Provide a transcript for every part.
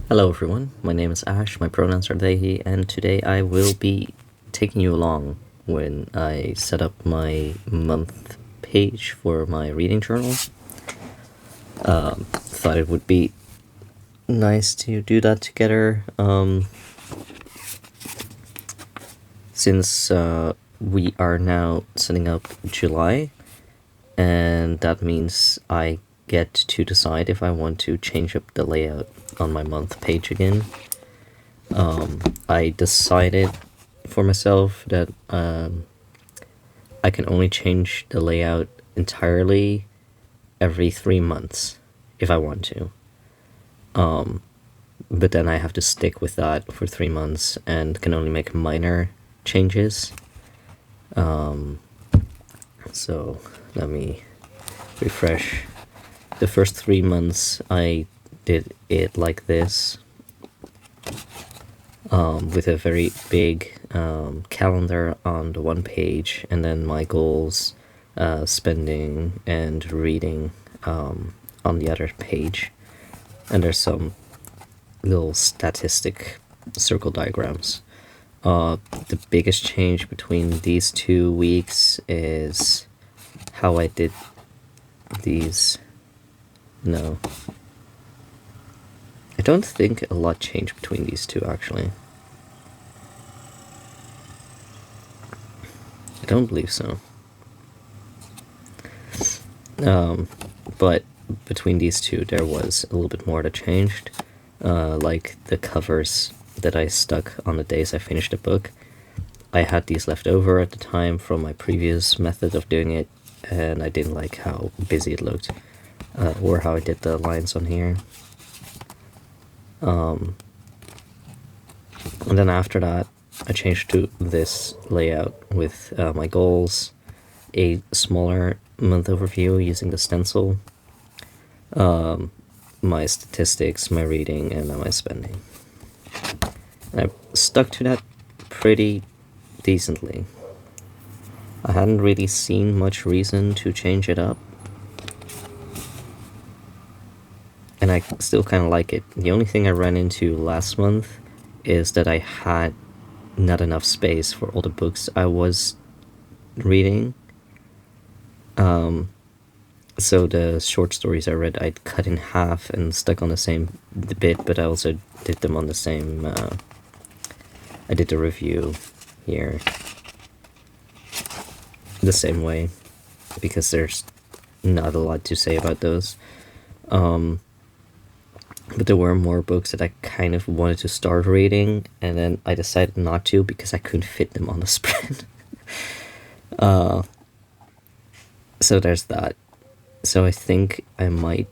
Hello everyone, my name is Ash, my pronouns are they, and today I will be taking you along when I set up my month page for my reading journal. Thought it would be nice to do that together, since we are now setting up July, and that means I get to decide if I want to change up the layout on my month page again. I decided for myself that I can only change the layout entirely every 3 months if I want to. But then I have to stick with that for 3 months and can only make minor changes. So let me refresh. The first 3 months I did it like this, with a very big calendar on the one page, and then my goals, spending, and reading on the other page. And there's some little statistic circle diagrams. The biggest change between these 2 weeks is how I did these. No. I don't think a lot changed between these two, actually. I don't believe so. But between these two, there was a little bit more that changed. Like the covers that I stuck on the days I finished a book. I had these left over at the time from my previous method of doing it, and I didn't like how busy it looked, or how I did the lines on here. And then after that, I changed to this layout with my goals, a smaller month overview using the stencil, my statistics, my reading, and my spending. And I stuck to that pretty decently. I hadn't really seen much reason to change it up, and I still kind of like it. The only thing I ran into last month is that I had not enough space for all the books I was reading. So the short stories I read, I'd cut in half and stuck on the same bit, but I also did them on the same, I did the review here the same way, because there's not a lot to say about those. But there were more books that I kind of wanted to start reading, and then I decided not to because I couldn't fit them on the spread. So there's that. So I think I might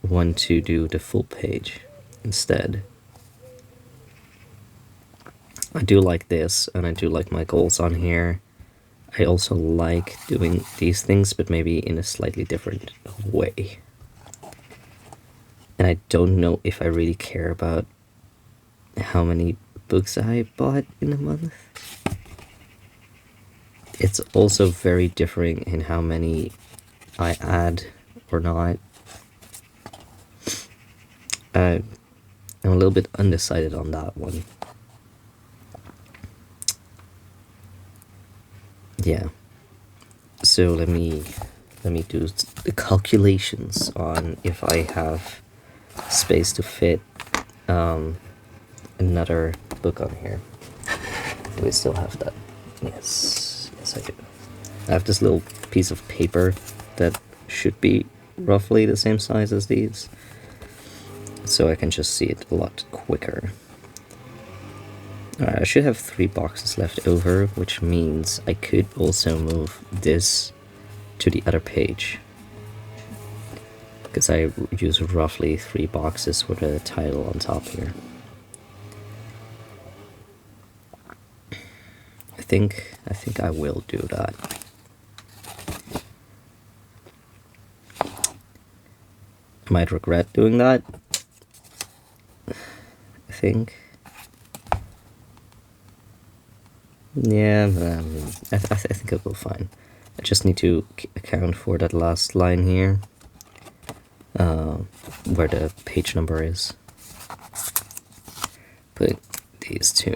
want to do the full page instead. I do like this, and I do like my goals on here. I also like doing these things, but maybe in a slightly different way. And I don't know if I really care about how many books I bought in a month. It's also very differing in how many I add or not. I'm a little bit undecided on that one. Yeah. So let me do the calculations on if I have space to fit another book on here. Do we still have that? Yes, I do. I have this little piece of paper that should be roughly the same size as these, so I can just see it a lot quicker. Alright, I should have 3 boxes left over, which means I could also move this to the other page, because I use roughly 3 boxes with a title on top here. I think I will do that. I might regret doing that, I think. Yeah, I think it will be fine. I just need to account for that last line here, where the page number is. put these two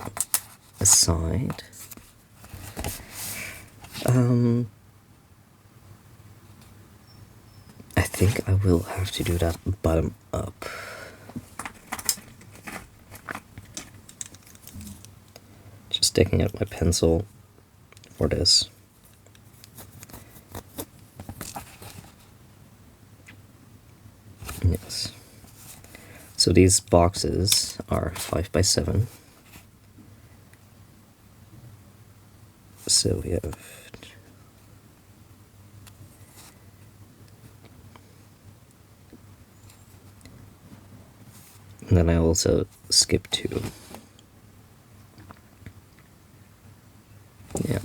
aside. I think I will have to do that bottom up. Just taking out my pencil for this. Yes. So these boxes are 5x7. So we have and then I also skip 2. Yeah.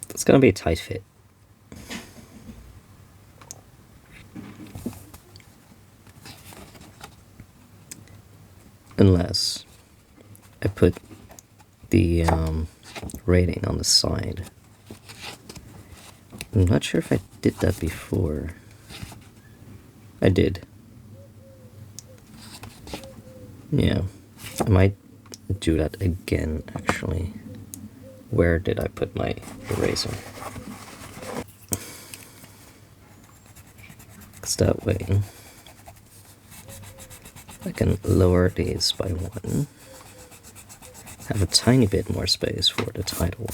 It's gonna be a tight fit. Unless I put the rating on the side. I'm not sure if I did that before. I did. Yeah. I might do that again, actually. Where did I put my eraser? Because that way I can lower these by 1. Have a tiny bit more space for the title.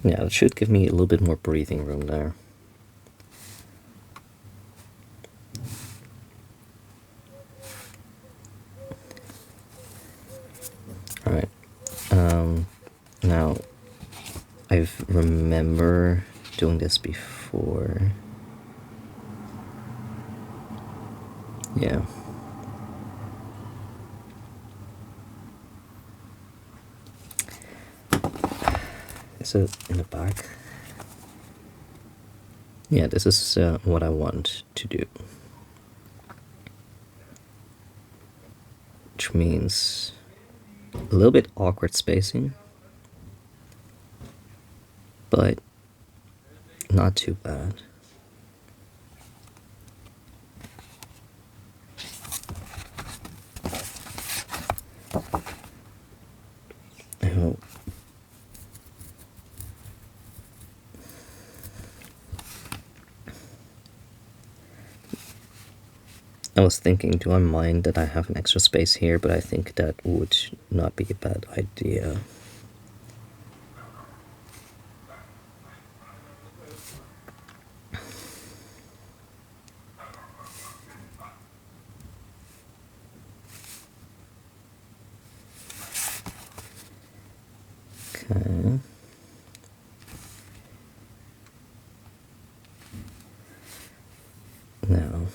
Yeah, it should give me a little bit more breathing room there. Alright. Now, I remember doing this before. Yeah. Is it in the back? Yeah, this is what I want to do. Which means a little bit awkward spacing, but not too bad. I hope. I was thinking, do I mind that I have an extra space here, but I think that would not be a bad idea. Okay. Now,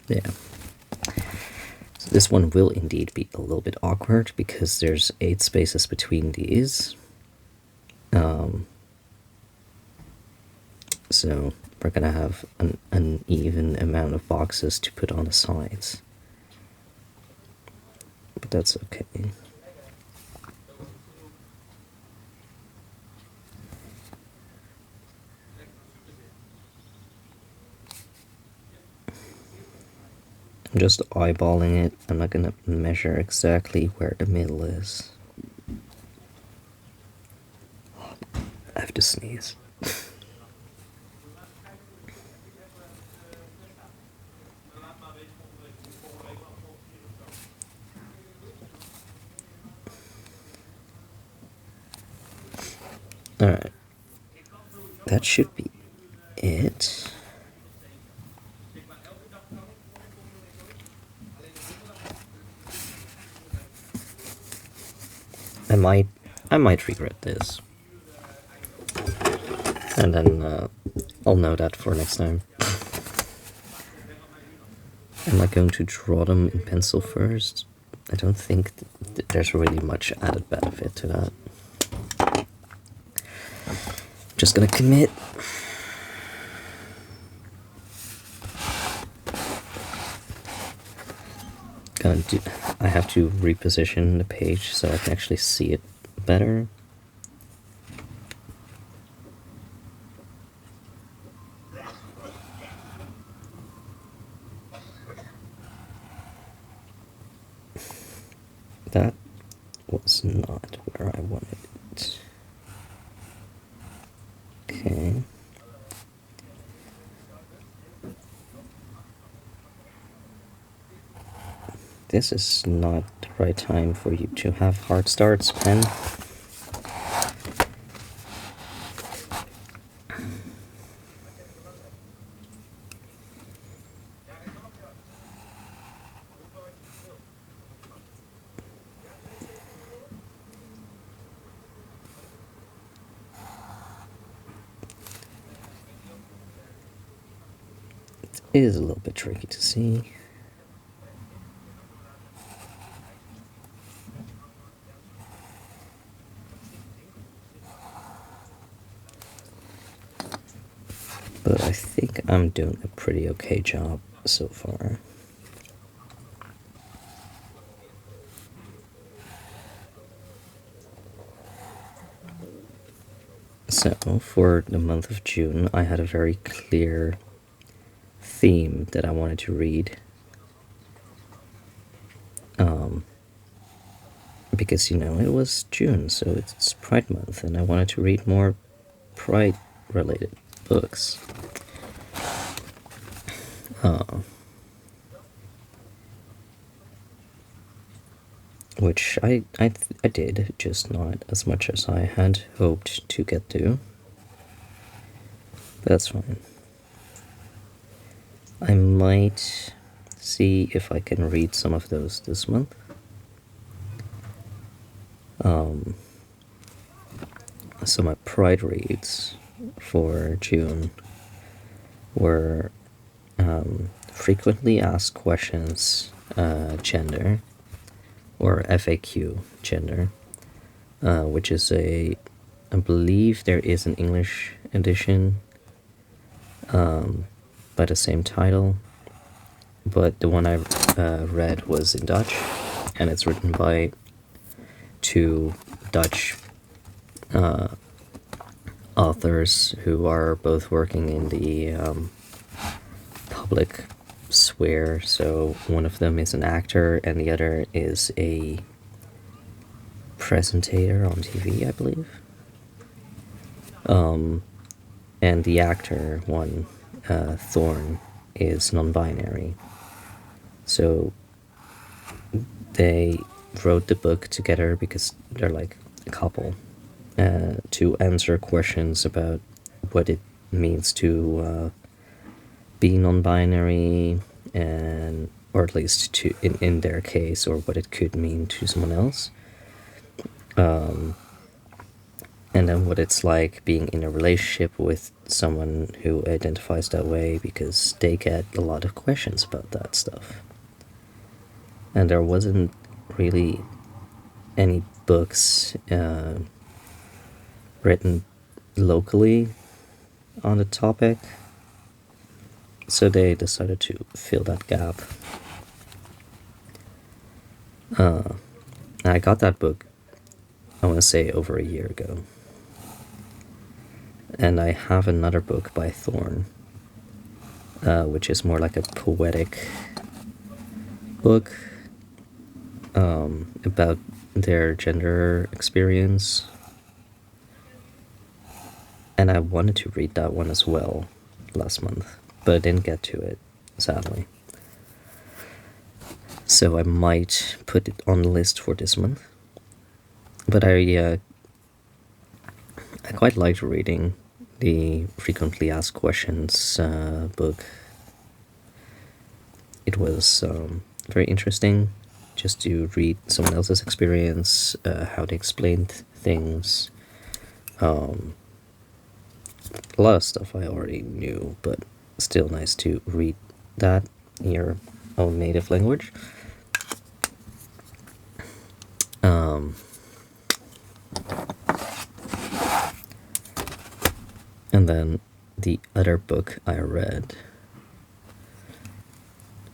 yeah. So this one will indeed be a little bit awkward because there's 8 spaces between these. So we're gonna have an uneven amount of boxes to put on the sides. But that's okay. I'm just eyeballing it. I'm not gonna measure exactly where the middle is. I have to sneeze. Alright. That should be it. I might regret this, and then I'll know that for next time. Am I going to draw them in pencil first? I don't think there's really much added benefit to that. Just gonna commit. I have to reposition the page so I can actually see it better. That was not where I wanted it. Okay. This is not the right time for you to have hard starts, pen. It is a little bit tricky to see. But I think I'm doing a pretty okay job so far. So, for the month of June, I had a very clear theme that I wanted to read. Because, you know, it was June, so it's Pride Month, and I wanted to read more Pride-related books. Which I did, just not as much as I had hoped to get to. But that's fine. I might see if I can read some of those this month. So my Pride reads for June were frequently asked questions, gender, or FAQ gender, which is I believe there is an English edition by the same title, but the one I read was in Dutch, and it's written by two Dutch authors who are both working in the public sphere. So one of them is an actor and the other is a presentator on TV, I believe. And the actor one, Thorne, is non-binary. So they wrote the book together because they're like a couple, to answer questions about what it means to be non-binary, and or at least to in their case, or what it could mean to someone else, and then what it's like being in a relationship with someone who identifies that way, because they get a lot of questions about that stuff. And there wasn't really any books written locally on the topic, so they decided to fill that gap. I got that book, I want to say, over a year ago. And I have another book by Thorne, which is more like a poetic book about their gender experience. And I wanted to read that one as well last month, but I didn't get to it, sadly. So I might put it on the list for this month. But I quite liked reading the Frequently Asked Questions book. It was very interesting. just to read someone else's experience, how they explained things. A lot of stuff I already knew, but still nice to read that in your own native language. And then the other book I read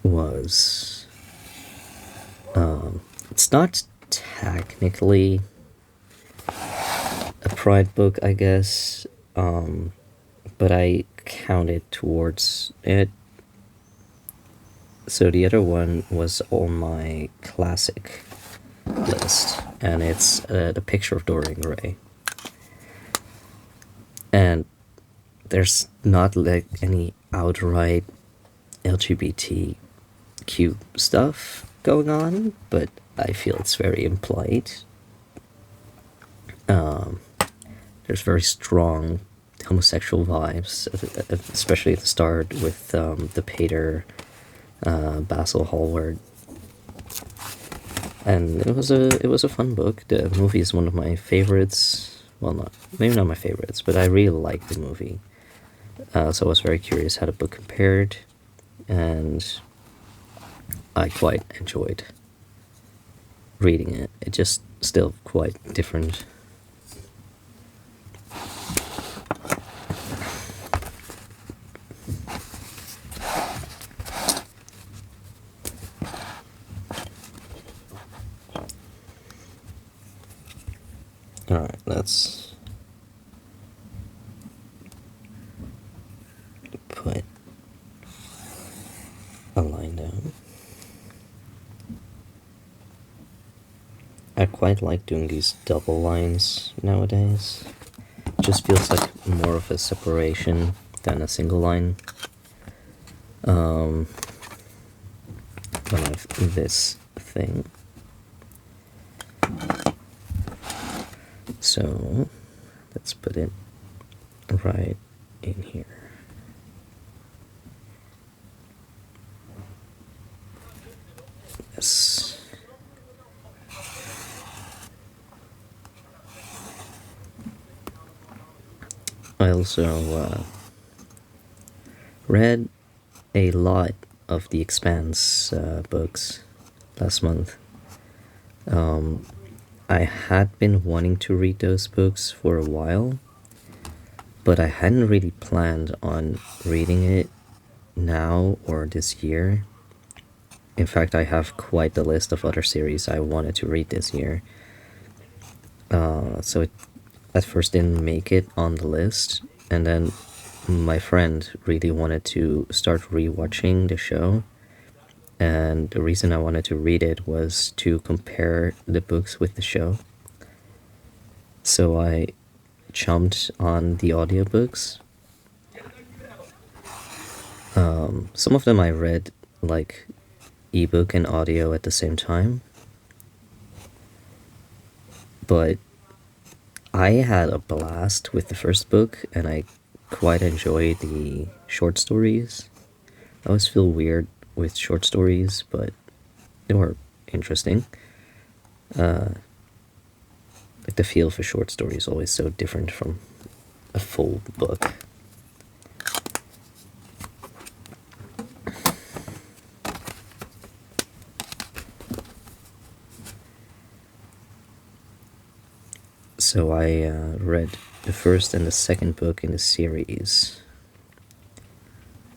was, it's not technically a Pride book, I guess, but I count it towards it. So the other one was on my classic list, and it's The Picture of Dorian Gray. And there's not like any outright LGBTQ stuff going on, but I feel it's very implied. There's very strong homosexual vibes, especially at the start with the pater, Basil Hallward, and it was a fun book. The movie is one of my favorites. Well, maybe not my favorites, but I really liked the movie. So I was very curious how the book compared, and I quite enjoyed reading it. It's just still quite different. Alright, let's put a line down. I quite like doing these double lines nowadays. It just feels like more of a separation than a single line. When I have this thing. So let's put it right in here. Yes. I also read a lot of the Expanse books last month. I had been wanting to read those books for a while, but I hadn't really planned on reading it now or this year. In fact, I have quite the list of other series I wanted to read this year. So it at first didn't make it on the list, and then my friend really wanted to start rewatching the show, and the reason I wanted to read it was to compare the books with the show. So I jumped on the audiobooks. Some of them I read like ebook and audio at the same time, but I had a blast with the first book, and I quite enjoyed the short stories. I always feel weird with short stories, but they were interesting. Like the feel for short story is always so different from a full book. So I read the first and the second book in the series,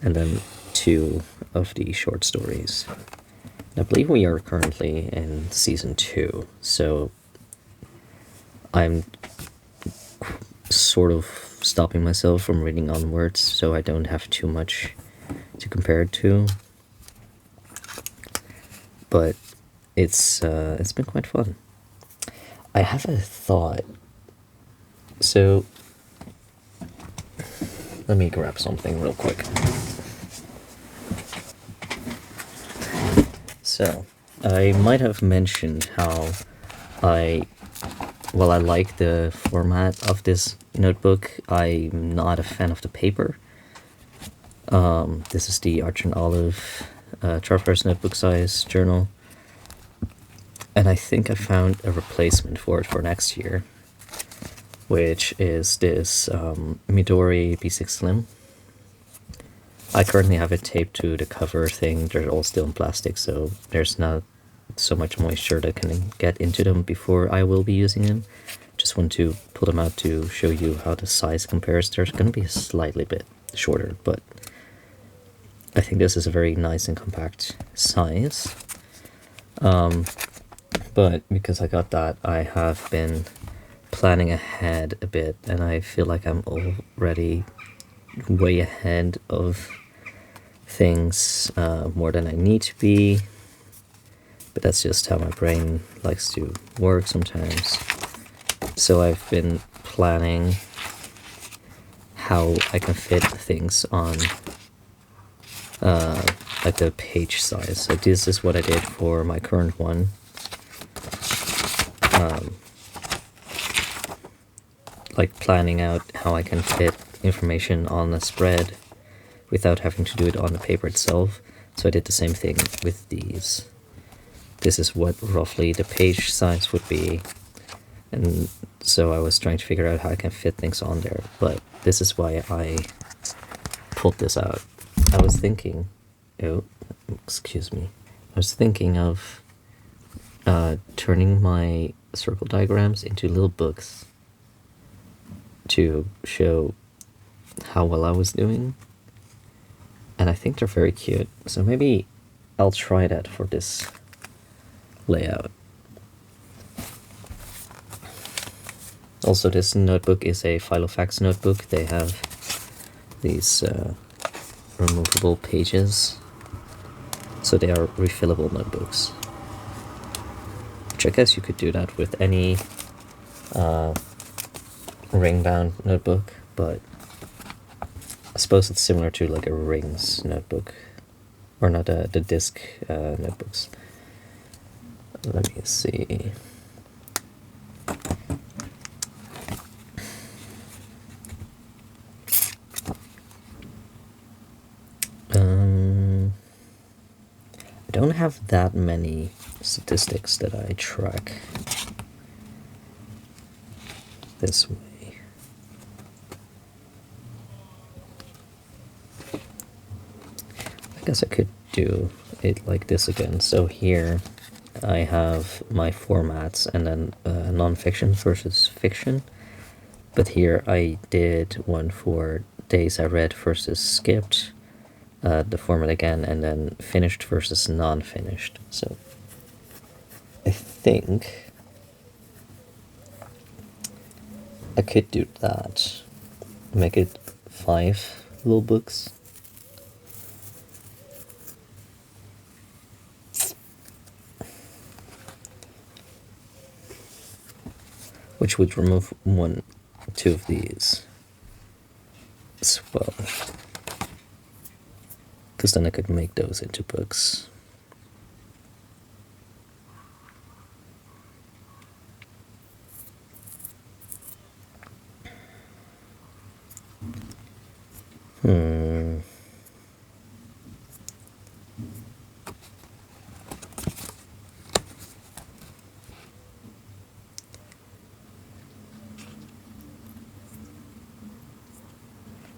and then 2 of the short stories. I believe we are currently in season 2, so I'm sort of stopping myself from reading onwards so I don't have too much to compare it to. But it's been quite fun. I have a thought. So let me grab something real quick. So I might have mentioned how I like the format of this notebook. I'm not a fan of the paper. This is the Arch and Olive Traveler's notebook size journal. And I think I found a replacement for it for next year, which is this Midori B6 Slim. I currently have it taped to the cover thing. They're all still in plastic, so there's not so much moisture that can get into them before I will be using them. Just want to pull them out to show you how the size compares. There's going to be a slightly bit shorter, but I think this is a very nice and compact size. But because I got that, I have been planning ahead a bit, and I feel like I'm already way ahead of things, more than I need to be. But that's just how my brain likes to work sometimes. So I've been planning how I can fit things on like the page size. So this is what I did for my current one. Like planning out how I can fit information on a spread without having to do it on the paper itself. So I did the same thing with these. This is what roughly the page size would be, and so I was trying to figure out how I can fit things on there, but this is why I pulled this out. I was thinking, oh, excuse me, I was thinking of turning my circle diagrams into little books to show how well I was doing, and I think they're very cute, so maybe I'll try that for this layout. Also, this notebook is a Filofax notebook. They have these removable pages, so they are refillable notebooks, which I guess you could do that with any ring-bound notebook, but I suppose it's similar to like a rings notebook, or not the disc notebooks. Let me see. I don't have that many statistics that I track this way. I guess I could do it like this again. So here I have my formats, and then non-fiction versus fiction. But here I did one for days I read versus skipped, the format again, and then finished versus non-finished. So I think I could do that. Make it 5 little books. Which would remove 2 of these as well. Because then I could make those into books.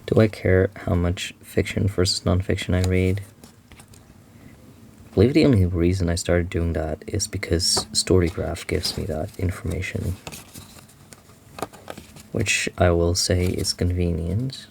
Do I care how much fiction versus non-fiction I read? I believe the only reason I started doing that is because Storygraph gives me that information, which I will say is convenient.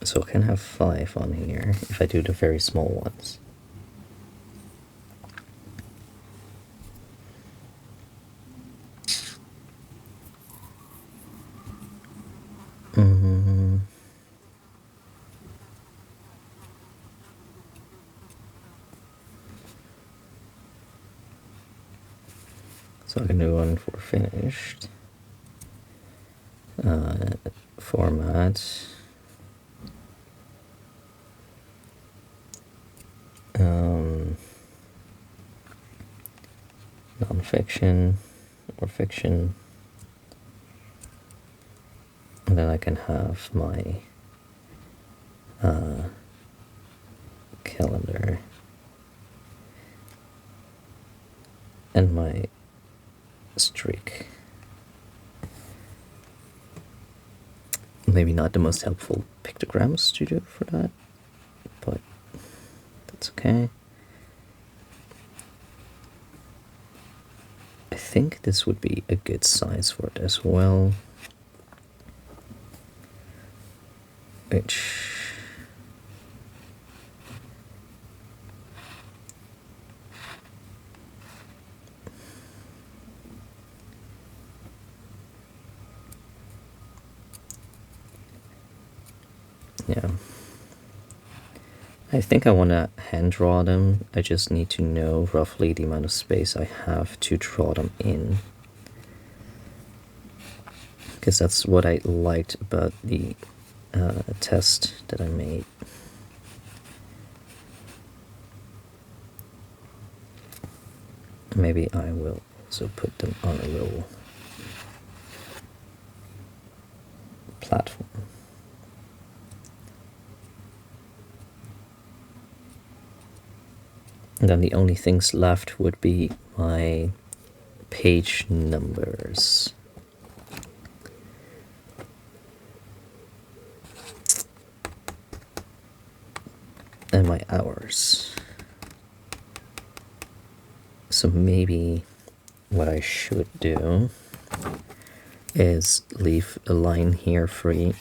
So I can have 5 on here if I do the very small ones. So I can do one for finished. Format. Non-fiction or fiction. And then I can have my calendar and my streak. Maybe not the most helpful pictograms to do for that, but that's okay. I think this would be a good size for it as well. Which yeah, I think I want to hand draw them. I just need to know roughly the amount of space I have to draw them in, because that's what I liked about the test that I made. Maybe I will also put them on a little platform. And then the only things left would be my page numbers. And my hours. So maybe what I should do is leave a line here free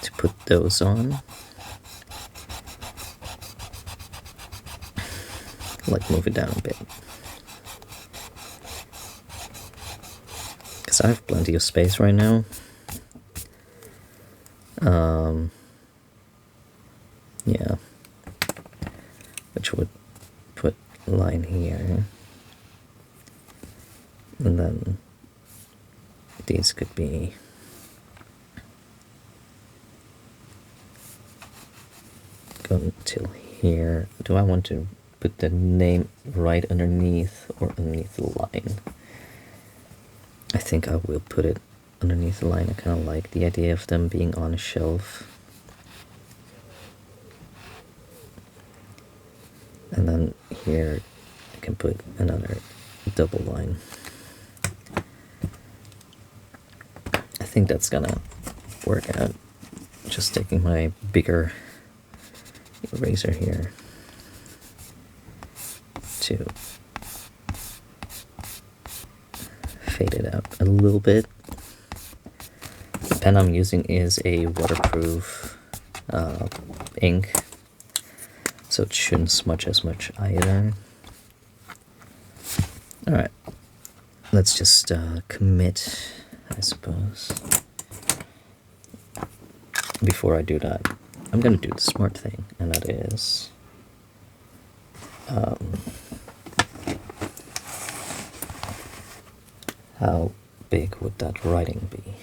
to put those on. Like move it down a bit. Because I have plenty of space right now. Yeah. Which would put a line here. And then these could be going till here. Do I want to put the name right underneath or underneath the line? I think I will put it underneath the line. I kind of like the idea of them being on a shelf. And then here I can put another double line. I think that's gonna work out. Just taking my bigger eraser here to fade it out a little bit. The pen I'm using is a waterproof ink, so it shouldn't smudge as much either. Alright, let's just commit, I suppose. Before I do that, I'm gonna do the smart thing, and that is how big would that writing be?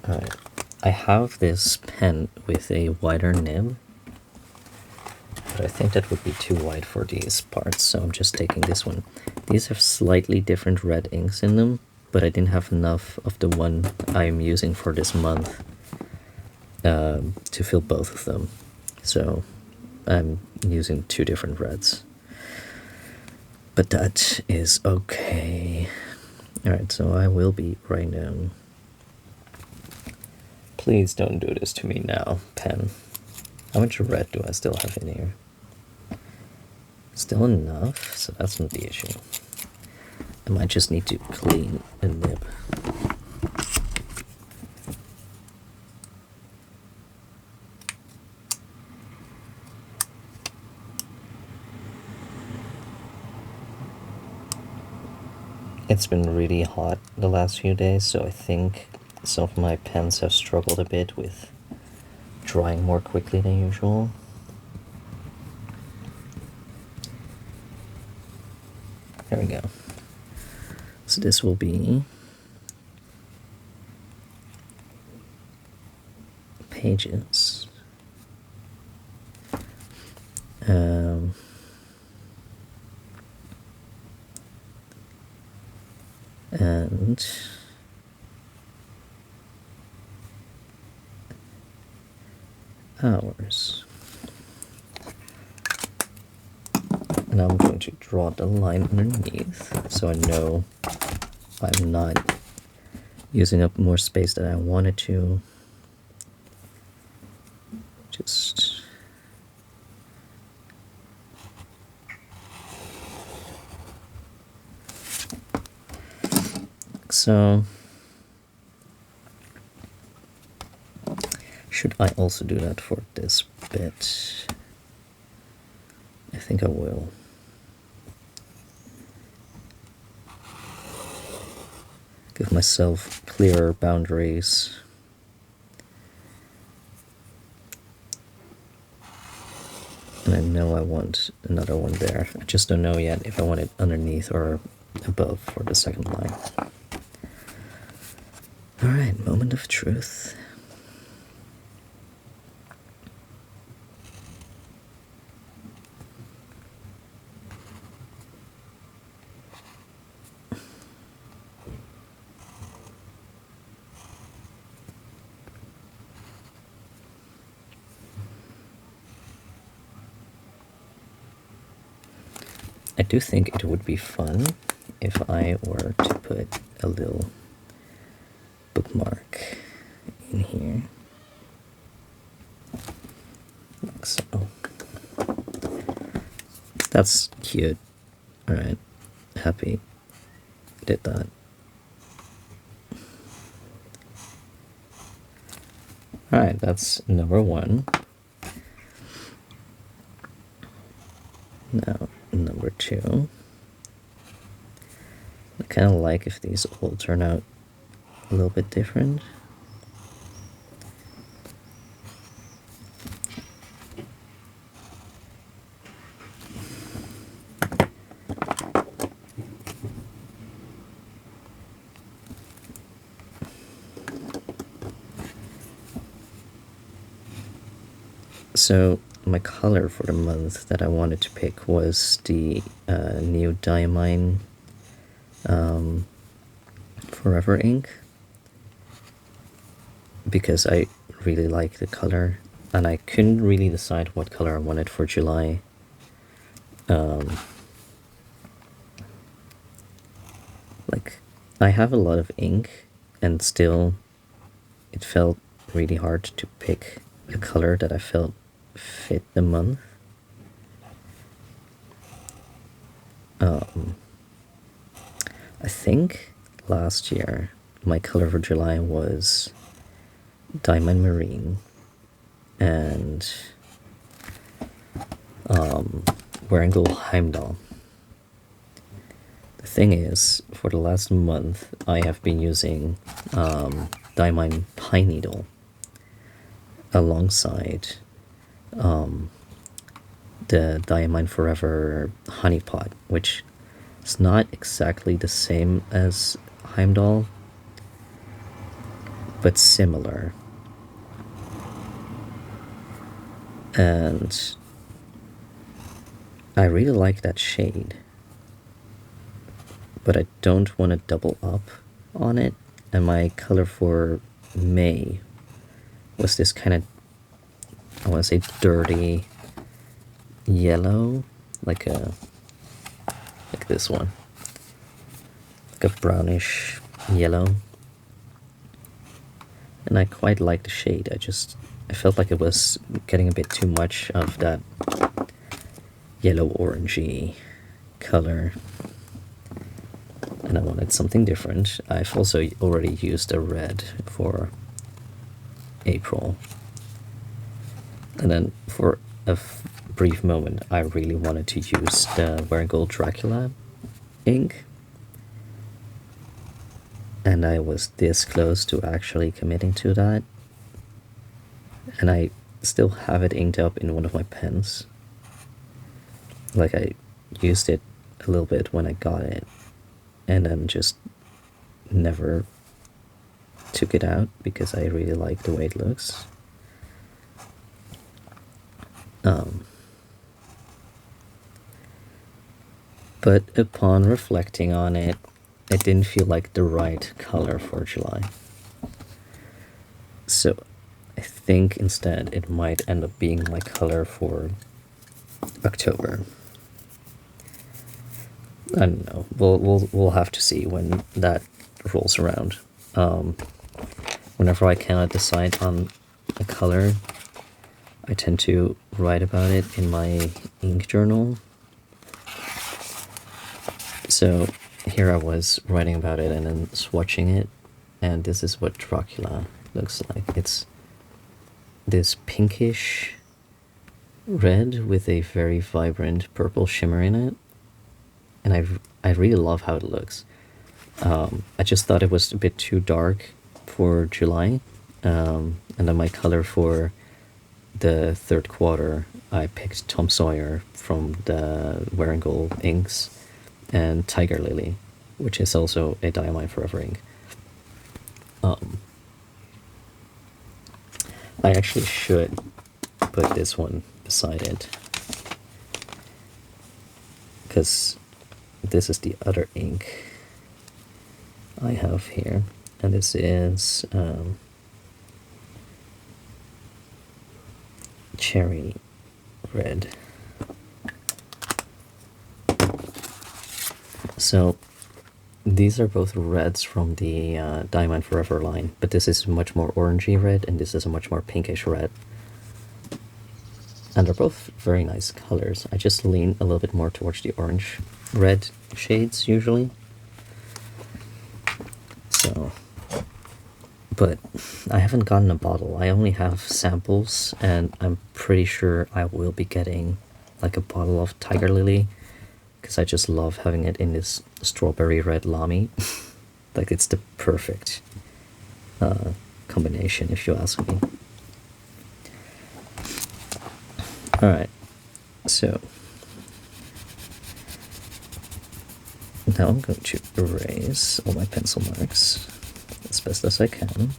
Alright, I have this pen with a wider nib, but I think that would be too wide for these parts, so I'm just taking this one. These have slightly different red inks in them, but I didn't have enough of the one I'm using for this month to fill both of them. So I'm using 2 different reds. But that is okay. Alright, so I will be writing down. Please don't do this to me now, pen. How much red do I still have in here? Still enough, so that's not the issue. I might just need to clean the nib. It's been really hot the last few days, so I think some of my pens have struggled a bit with drying more quickly than usual. There we go. So this will be pages. And hours. And I'm going to draw the line underneath so I know I'm not using up more space than I wanted to. Just so. Should I also do that for this bit? I think I will. Give myself clearer boundaries. And I know I want another one there. I just don't know yet if I want it underneath or above for the second line. Alright, moment of truth. I do think it would be fun if I were to put a little bookmark in here, like so. That's cute. Alright, happy did that. Alright, that's number one. Now, number two. I kind of like if these all turn out a little bit different. So my color for the month that I wanted to pick was the new Diamine Forever ink, because I really like the color and I couldn't really decide what color I wanted for July. Like, I have a lot of ink and still it felt really hard to pick a color that I felt fit the month. I think last year my color for July was Diamond Marine and Warangel Heimdall. The thing is, for the last month I have been using Diamine Pine Needle alongside the Diamine Forever Honeypot, which is not exactly the same as Heimdall, but similar. And I really like that shade, but I don't want to double up on it. And my color for May was this kind of, I want to say, dirty yellow, like this one, like a brownish yellow. And I quite like the shade. I felt like it was getting a bit too much of that yellow orangey color, and I wanted something different. I've also already used a red for April, and then for a brief moment I really wanted to use the Wear Gold Dracula ink, and I was this close to actually committing to that, and I still have it inked up in one of my pens. Like, I used it a little bit when I got it, and then just never took it out because I really like the way it looks. But upon reflecting on it, it didn't feel like the right color for July. So I think instead it might end up being my color for October. I don't know. We'll have to see when that rolls around. Whenever I cannot decide on a color, I tend to write about it in my ink journal. So here I was writing about it and then swatching it, and this is what Dracula looks like. It's this pinkish red with a very vibrant purple shimmer in it, and I really love how it looks. I just thought it was a bit too dark for July, and then my color for the third quarter, I picked Tom Sawyer from the Warringall inks and Tiger Lily, which is also a Diamine Forever ink. I actually should put this one beside it, because this is the other ink I have here, and this is cherry red. So these are both reds from the Diamine Forever line, but this is much more orangey red and this is a much more pinkish red. And they're both very nice colors. I just lean a little bit more towards the orange red shades usually. So, but I haven't gotten a bottle. I only have samples, and I'm pretty sure I will be getting like a bottle of Tiger Lily, because I just love having it in this strawberry red Lamy. Like, it's the perfect combination, if you ask me. Alright, so now I'm going to erase all my pencil marks as best as I can.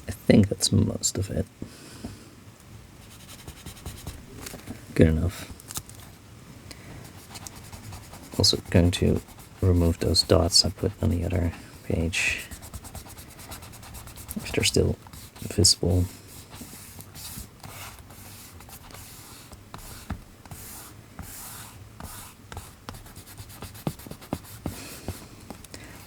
I think that's most of it. Good enough. Also going to remove those dots I put on the other page, if they're still visible.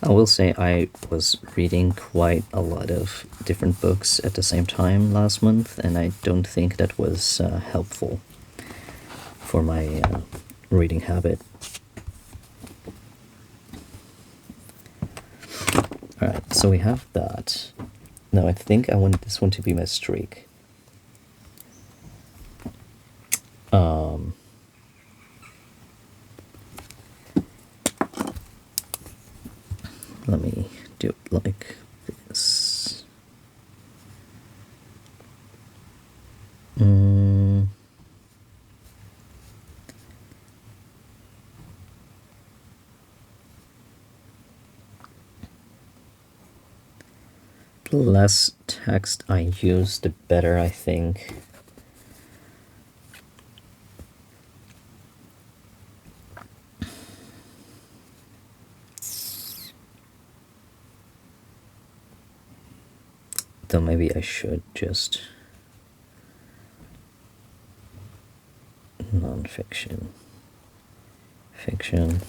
I will say I was reading quite a lot of different books at the same time last month, and I don't think that was helpful for my reading habit. Alright, so we have that. Now I think I want this one to be my streak. Let me do it like this. The less text I use, the better, I think. Though maybe I should just non-fiction, fiction.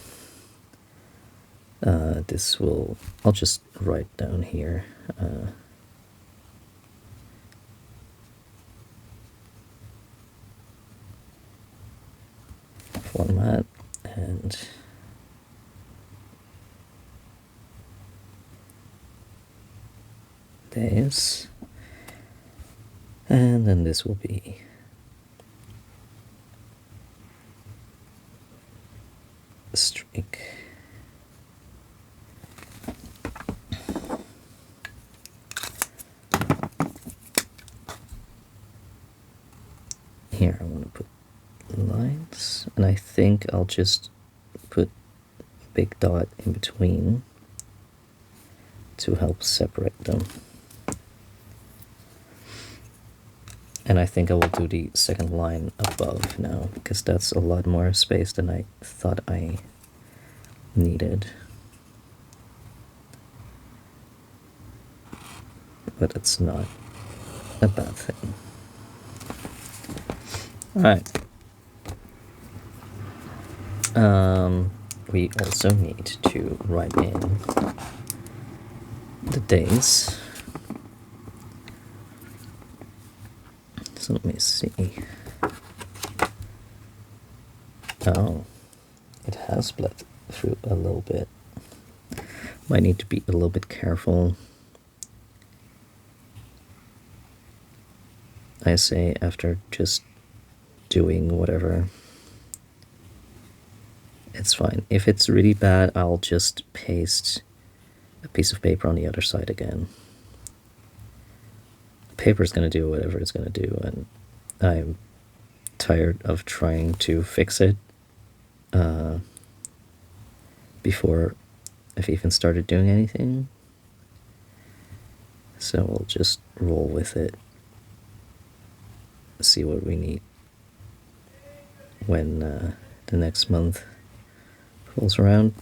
This will, I'll just write down here. Format and this, and then this will be a streak. Here I want to put lines, and I think I'll just put a big dot in between to help separate them. And I think I will do the second line above now, because that's a lot more space than I thought I needed. But it's not a bad thing. Alright. We also need to write in the days. So let me see. Oh, it has bled through a little bit. Might need to be a little bit careful. I say after just doing whatever. It's fine. If it's really bad, I'll just paste a piece of paper on the other side again. Paper's gonna do whatever it's gonna do, and I'm tired of trying to fix it before I've even started doing anything. So we'll just roll with it, see what we need when the next month rolls around.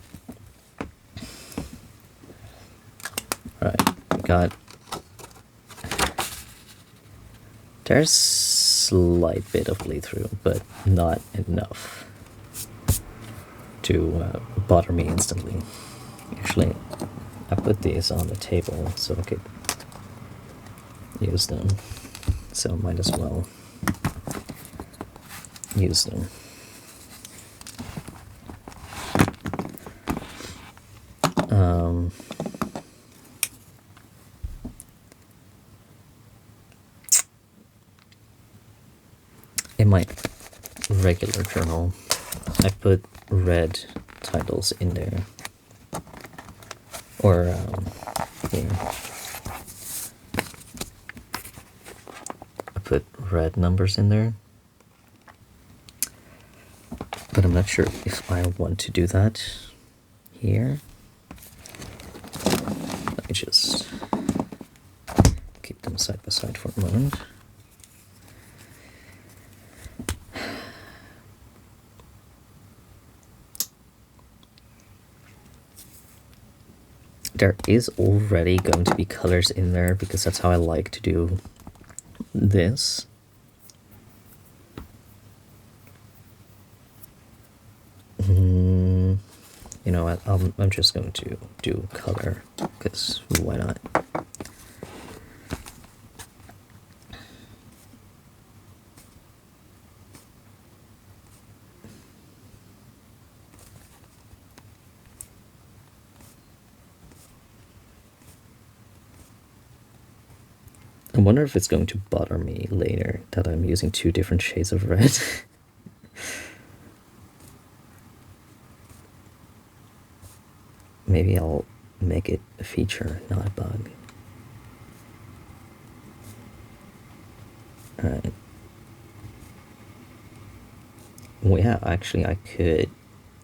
Alright, we got... There's a slight bit of bleed through, but not enough to bother me instantly. Actually, I put these on the table so I could use them, so might as well use them. In my regular journal, I put red titles in there, or here. I put red numbers in there, but I'm not sure if I want to do that here. Let me just keep them side by side for a moment. There is already going to be colors in there because that's how I like to do this. You know what, I'm just going to do color, because why not? I wonder if it's going to bother me later that I'm using 2 different shades of red. Maybe I'll make it a feature, not a bug. Alright. Well, yeah, actually I could.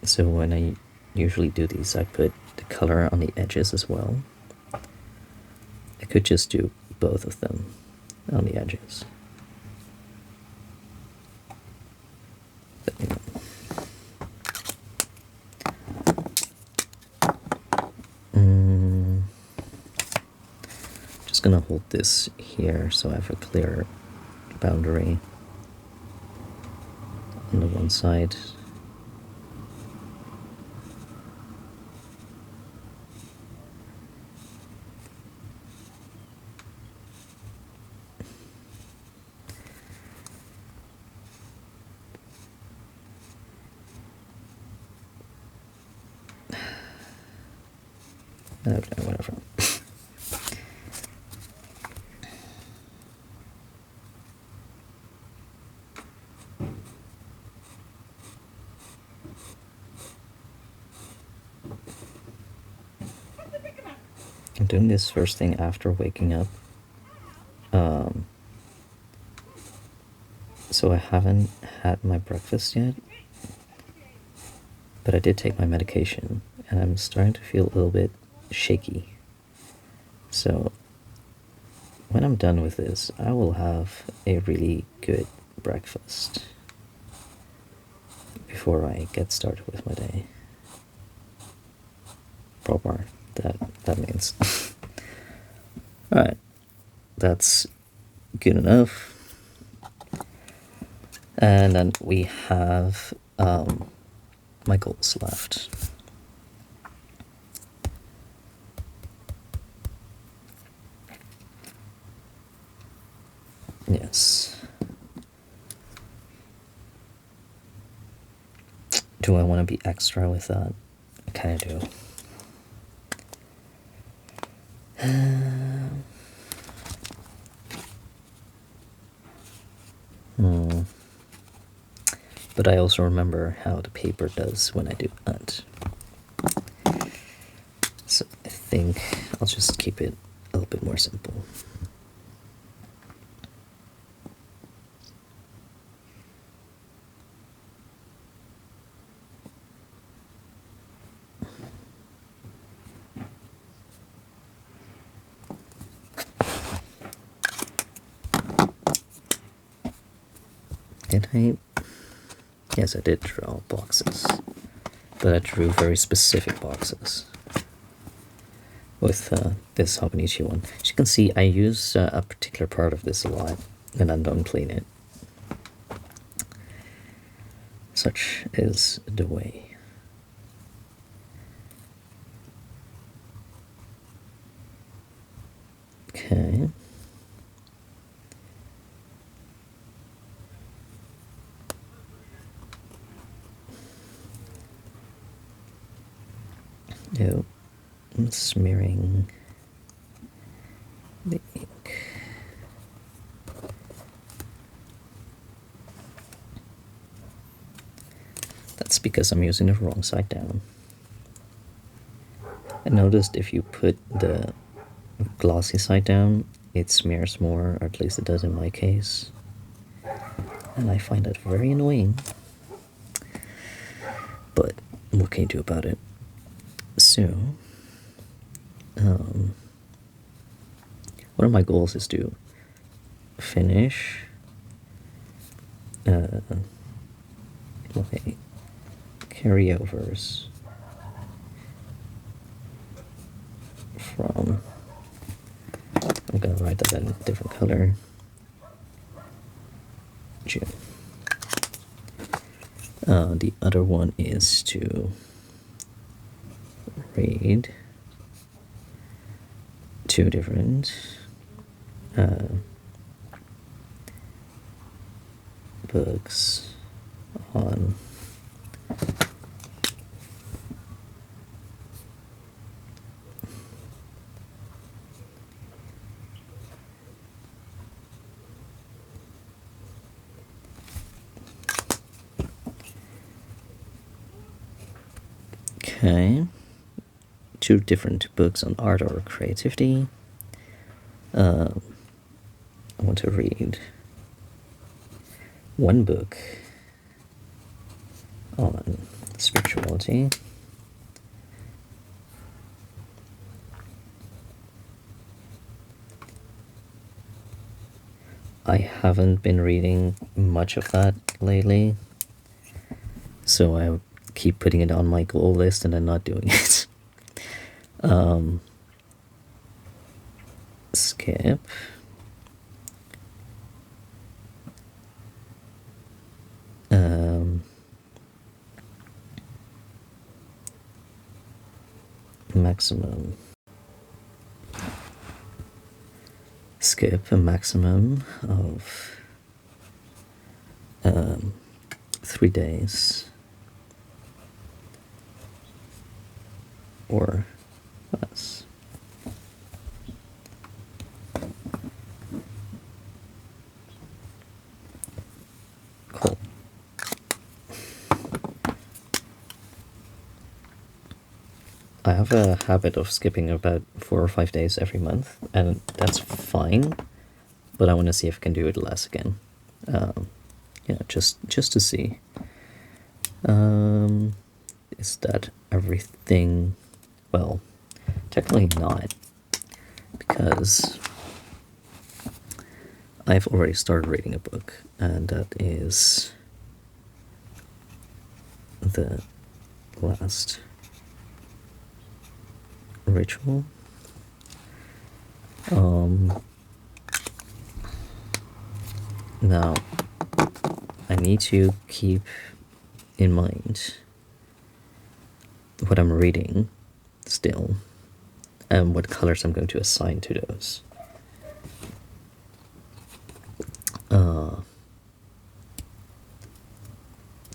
So when I usually do these, I put the color on the edges as well. I could just do both of them on the edges. But, you know. Just gonna hold this here so I have a clear boundary on the one side. Okay, whatever. I'm doing this first thing after waking up. So I haven't had my breakfast yet, but I did take my medication, and I'm starting to feel a little bit shaky. So when I'm done with this, I will have a really good breakfast before I get started with my day. Proper, that means. Alright, that's good enough. And then we have my goals left. Yes. Do I want to be extra with that? I kind of do. But I also remember how the paper does when I do that. So I think I'll just keep it a little bit more simple. Did I? Yes, I did draw boxes, but I drew very specific boxes with this Hobonichi one. As you can see, I use a particular part of this a lot, and I don't clean it. Such is the way. Okay. Oh, I'm smearing the ink. That's because I'm using the wrong side down. I noticed if you put the glossy side down, it smears more, or at least it does in my case. And I find that very annoying. But what can you do about it? So, one of my goals is to finish my carryovers from, I'm gonna write that in a different color, June. The other one is to read 2 different books on okay, 2 different books on art or creativity. I want to read 1 book on spirituality. I haven't been reading much of that lately, so I keep putting it on my goal list and then not doing it. Skip. Maximum. Skip a maximum of 3 days, or That's cool. I have a habit of skipping about 4 or 5 days every month, and that's fine, but I want to see if I can do it less again. Yeah, just to see. Is that everything? Well, technically not, because I've already started reading a book, and that is The Last Ritual. Now, I need to keep in mind what I'm reading still, and what colors I'm going to assign to those.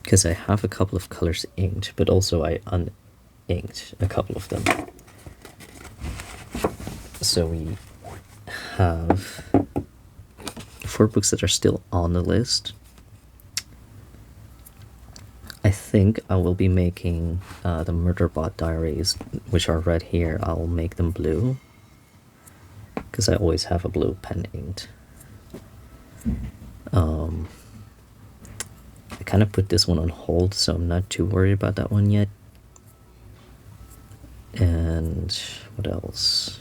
Because I have a couple of colors inked, but also I uninked a couple of them. So we have 4 books that are still on the list. I think I will be making the Murderbot Diaries, which are red here. I'll make them blue, because I always have a blue pen inked. I kind of put this one on hold, so I'm not too worried about that one yet. And what else?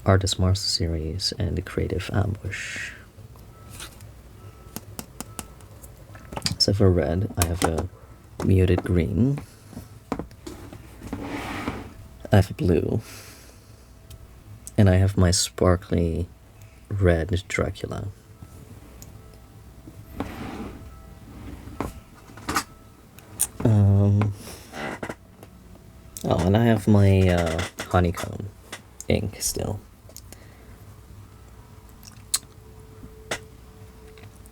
Artist Mars series and the Creative Ambush. So for red, I have a muted green. I have blue. And I have my sparkly red Dracula. Oh, and I have my honeycomb ink still.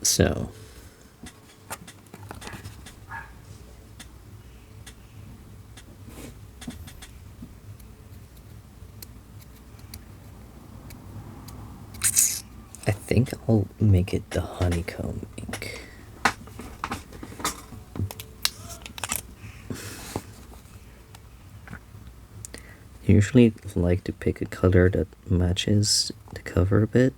So I think I'll make it the honeycomb ink. I usually like to pick a color that matches the cover a bit,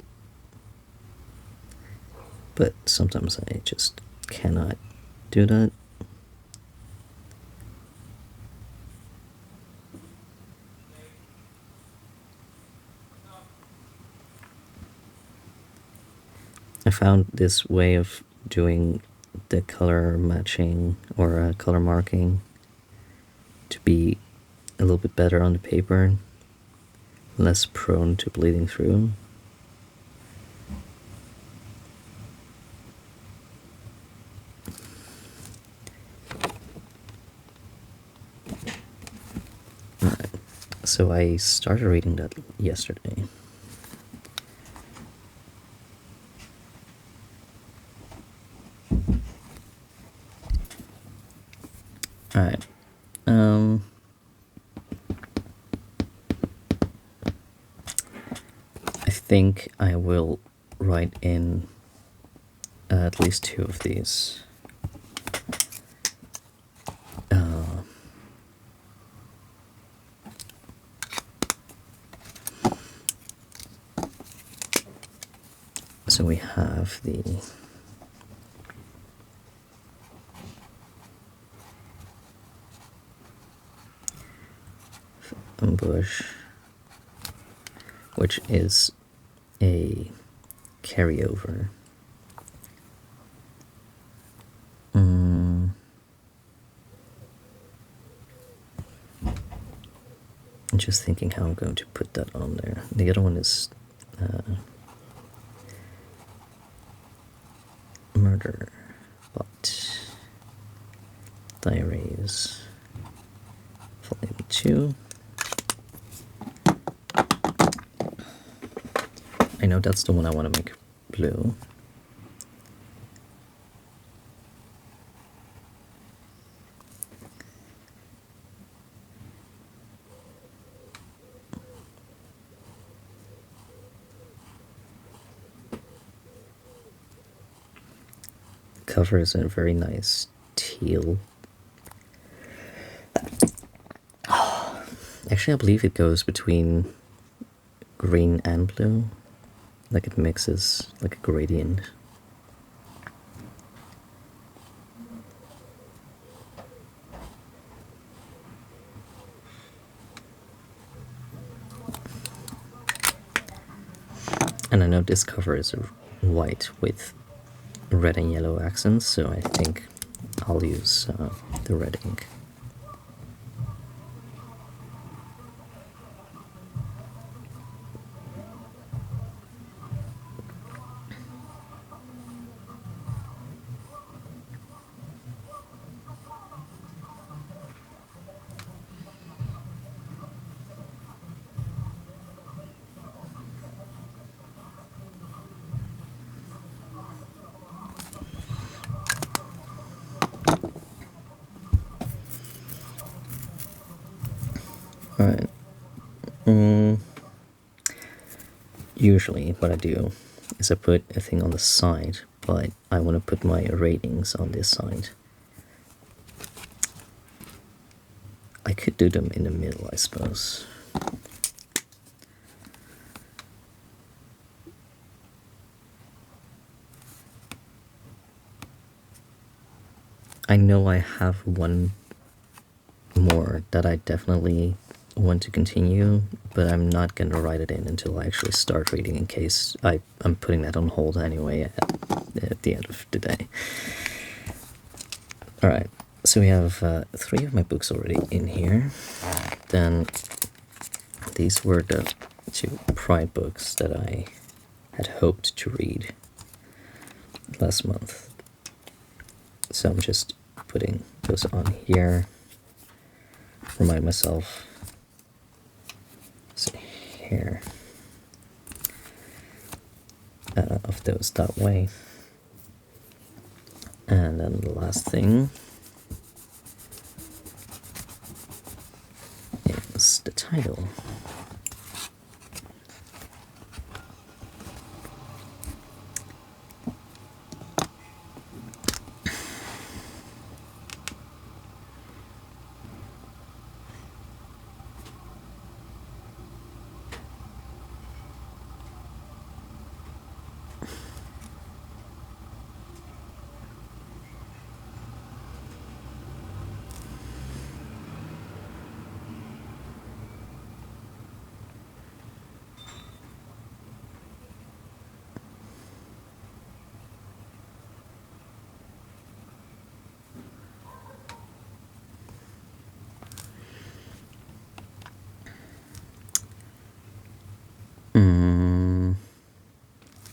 but sometimes I just cannot do that. I found this way of doing the color matching or color marking to be a little bit better on the paper, less prone to bleeding through. Alright, so I started reading that yesterday. Alright, I think I will write in at least 2 of these. So we have the ambush, which is a carryover. I'm just thinking how I'm going to put that on there. The other one is Murder Bot Diaries Volume 2. I know that's the one I want to make blue. cover is a very nice teal. Actually, I believe it goes between green and blue. Like it mixes like a gradient. And I know this cover is white with red and yellow accents, so I think I'll use the red ink. Alright. Usually what I do is I put a thing on the side, but I want to put my ratings on this side. I could do them in the middle, I suppose. I know I have one more that I definitely want to continue, but I'm not going to write it in until I actually start reading, in case I'm putting that on hold anyway at the end of the day. Alright, so we have 3 of my books already in here. Then these were the 2 Pride books that I had hoped to read last month. So I'm just putting those on here. Remind myself. See here. Of those that way. And then the last thing is the title.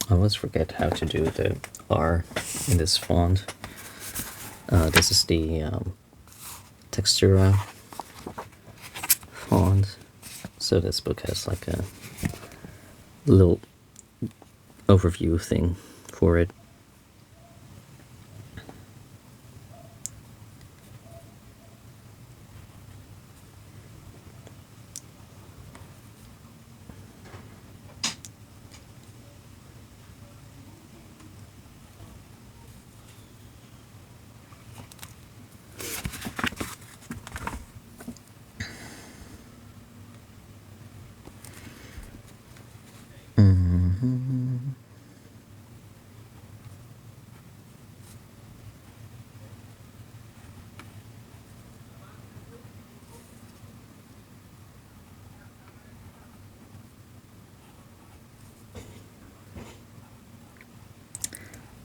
I always forget how to do the R in this font. This is the Textura font. So this book has like a little overview thing for it.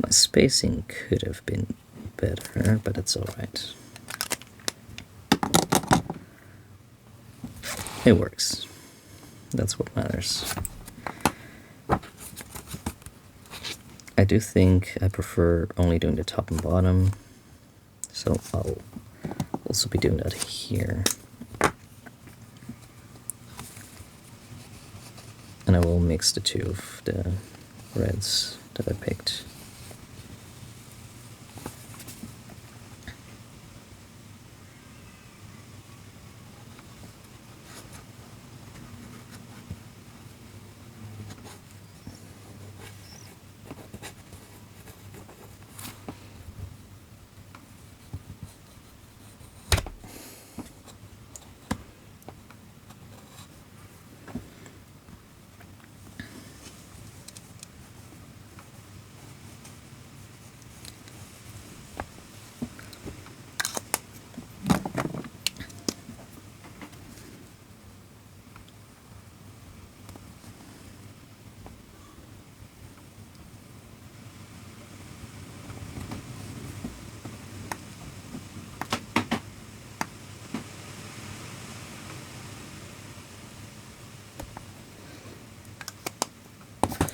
My spacing could have been better, but it's alright. It works. That's what matters. I do think I prefer only doing the top and bottom, so I'll also be doing that here. And I will mix the 2 of the reds that I picked.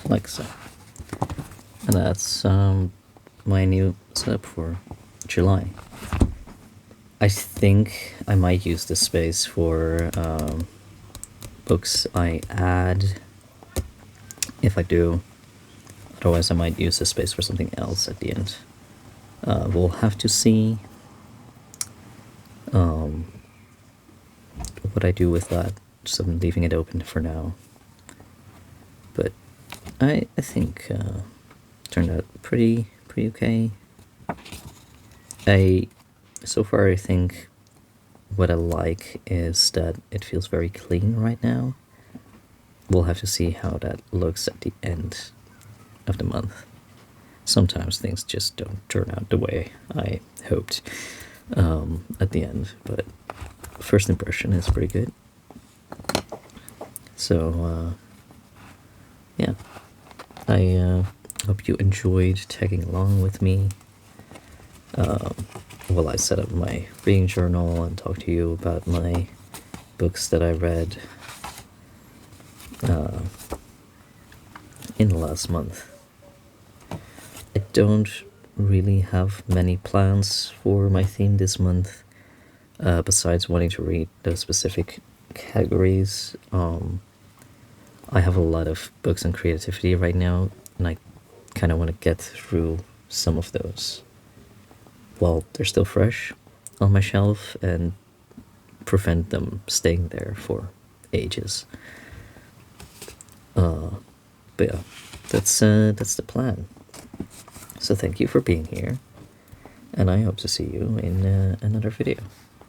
like so. And that's my new setup for July. I think I might use this space for books I add. If I do, otherwise I might use this space for something else at the end. We'll have to see what I do with that. So I'm leaving it open for now. But I think turned out pretty okay. So far I think what I like is that it feels very clean right now. We'll have to see how that looks at the end of the month. Sometimes things just don't turn out the way I hoped at the end, but first impression is pretty good. So, yeah, I hope you enjoyed tagging along with me while I set up my reading journal and talk to you about my books that I read in the last month. I don't really have many plans for my theme this month, besides wanting to read those specific categories. I have a lot of books on creativity right now, and I kind of want to get through some of those while they're still fresh on my shelf and prevent them staying there for ages. But yeah, that's the plan. So thank you for being here, and I hope to see you in another video.